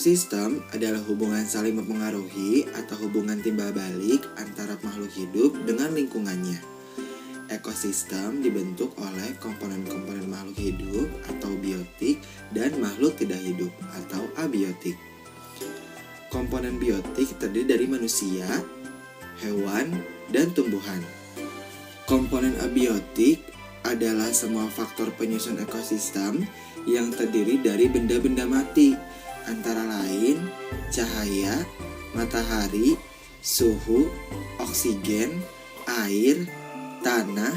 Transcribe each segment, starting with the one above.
Ekosistem adalah hubungan saling mempengaruhi atau hubungan timbal balik antara makhluk hidup dengan lingkungannya. Ekosistem dibentuk oleh komponen-komponen makhluk hidup atau biotik dan makhluk tidak hidup atau abiotik. Komponen biotik terdiri dari manusia, hewan, dan tumbuhan. Komponen abiotik adalah semua faktor penyusun ekosistem yang terdiri dari benda-benda mati, antara lain cahaya, matahari, suhu, oksigen, air, tanah,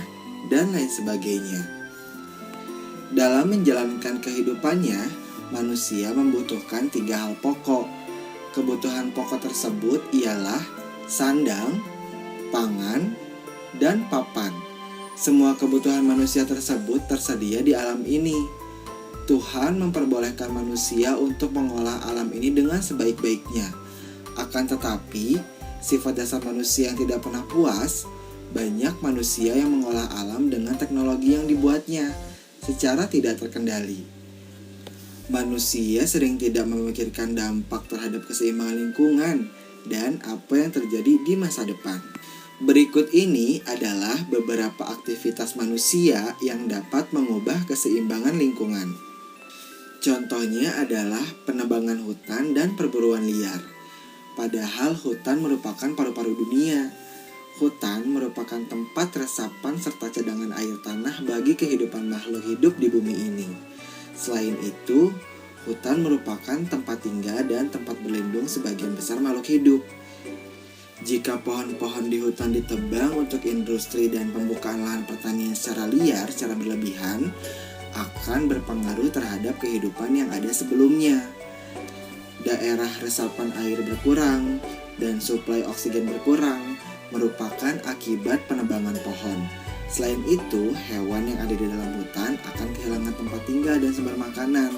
dan lain sebagainya. Dalam menjalankan kehidupannya, manusia membutuhkan 3 hal pokok. Kebutuhan pokok tersebut ialah sandang, pangan, dan papan. Semua kebutuhan manusia tersebut tersedia di alam ini. Tuhan memperbolehkan manusia untuk mengolah alam ini dengan sebaik-baiknya. Akan tetapi, sifat dasar manusia yang tidak pernah puas, banyak manusia yang mengolah alam dengan teknologi yang dibuatnya secara tidak terkendali. Manusia sering tidak memikirkan dampak terhadap keseimbangan lingkungan dan apa yang terjadi di masa depan. Berikut ini adalah beberapa aktivitas manusia yang dapat mengubah keseimbangan lingkungan. Contohnya adalah penebangan hutan dan perburuan liar. Padahal hutan merupakan paru-paru dunia. Hutan merupakan tempat resapan serta cadangan air tanah bagi kehidupan makhluk hidup di bumi ini. Selain itu, hutan merupakan tempat tinggal dan tempat berlindung sebagian besar makhluk hidup. Jika pohon-pohon di hutan ditebang untuk industri dan pembukaan lahan pertanian secara liar, secara berlebihan, akan berpengaruh terhadap kehidupan yang ada sebelumnya. Daerah resapan air berkurang dan suplai oksigen berkurang merupakan akibat penebangan pohon. Selain itu, hewan yang ada di dalam hutan akan kehilangan tempat tinggal dan sumber makanan.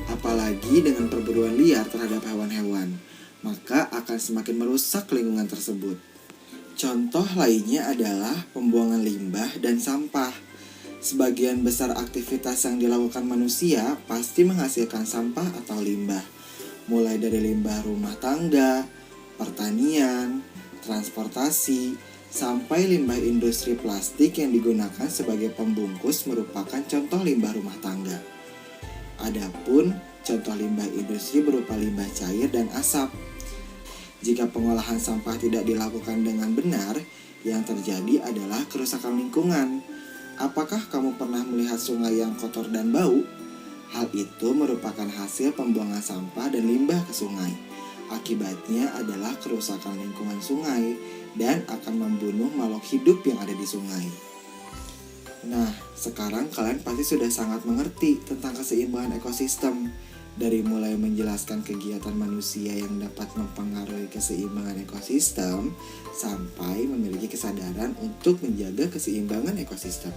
Apalagi dengan perburuan liar terhadap hewan-hewan, maka akan semakin merusak lingkungan tersebut. Contoh lainnya adalah pembuangan limbah dan sampah. Sebagian besar aktivitas yang dilakukan manusia pasti menghasilkan sampah atau limbah, mulai dari limbah rumah tangga, pertanian, transportasi, sampai limbah industri plastik yang digunakan sebagai pembungkus merupakan contoh limbah rumah tangga. Adapun contoh limbah industri berupa limbah cair dan asap. Jika pengolahan sampah tidak dilakukan dengan benar, yang terjadi adalah kerusakan lingkungan. Apakah kamu pernah melihat sungai yang kotor dan bau? Hal itu merupakan hasil pembuangan sampah dan limbah ke sungai. Akibatnya adalah kerusakan lingkungan sungai dan akan membunuh makhluk hidup yang ada di sungai. Nah, sekarang kalian pasti sudah sangat mengerti tentang keseimbangan ekosistem. Dari mulai menjelaskan kegiatan manusia yang dapat mempengaruhi keseimbangan ekosistem, sampai memiliki kesadaran untuk menjaga keseimbangan ekosistem.